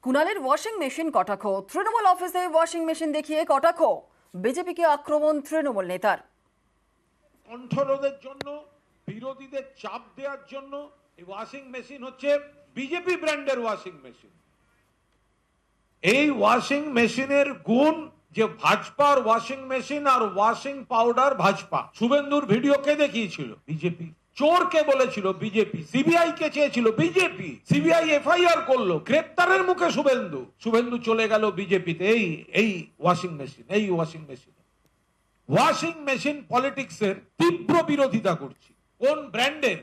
কুণালের washing machine কটাক্ষ, তৃণমূল অফিসে washing machine দেখিয়ে কটাক্ষ, বিজেপিকে আক্রমণ তৃণমূল নেতার। কণ্ঠরোধের জন্য, বিরোধীদের চাপ দেওয়ার জন্য এই ওয়াশিং মেশিন হচ্ছে বিজেপি ব্র্যান্ডের ওয়াশিং মেশিন। এই ওয়াশিং মেশিনের গুণ যে ভাজপার ওয়াশিং মেশিন আর ওয়াশিং পাউডার ভাজপা। শুভেন্দুর ভিডিও কে দেখিয়েছিল? বিজেপি। চোরকে বলেছিল বিজেপি, সিবিআই কে চেয়েছিল বিজেপি, সিবিআই এফআইআর করলো, গ্রেপ্তারের মুখে শুভেন্দু চলে গেল বিজেপিতে। এই ওয়াশিং মেশিন, এই ওয়াশিং মেশিন ওয়াশিং মেশিন পলিটিক্সের তীব্র বিরোধিতা করছি। কোন ব্র্যান্ডের?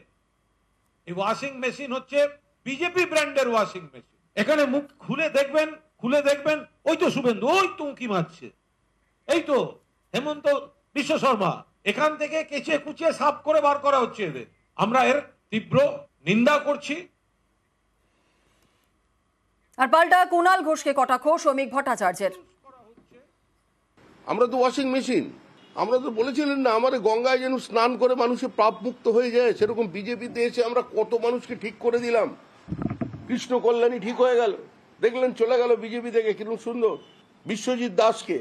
এই ওয়াশিং মেশিন হচ্ছে বিজেপি ব্র্যান্ডের ওয়াশিং মেশিন। এখানে মুখ খুলে দেখবেন ওই তো শুভেন্দু, ওই তো উঁকি মারছে, এই তো হেমন্ত বিশ্ব শর্মা, এখান থেকে কেচে কুচে সাফ করে বার করা হচ্ছে এদের। আমরা এর তীব্র নিন্দা করছি। আর পাল্টা কুণাল ঘোষকে কটাক্ষ শ্রমিক ভট্টাচার্যের। আমরা তো ওয়াশিং মেশিন, আমরা তো বলেছিলেন না আমাদের গঙ্গায় যেন স্নান করে মানুষের পাপ মুক্ত হয়ে যায়, সেরকম বিজেপিতে এসে আমরা কত মানুষকে ঠিক করে দিলাম। কৃষ্ণ কল্যাণী ঠিক হয়ে গেল, দেখলেন চলে গেল বিজেপি থেকে, কিরকম সুন্দর। বিশ্বজিৎ দাসকে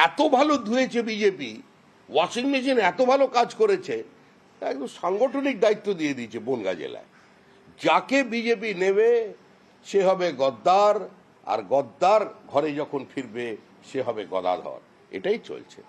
এত ভালো ধুয়েছে বিজেপি, ওয়াশিং মেশিন এত ভালো কাজ করেছে, একদম সাংগঠনিক দায়িত্ব দিয়ে দিয়েছে বনগাঁ জেলায়। যাকে বিজেপি নেবে সে হবে গদ্দার, আর গদ্দার ঘরে যখন ফিরবে সে হবে গদাধর। এটাই চলছে।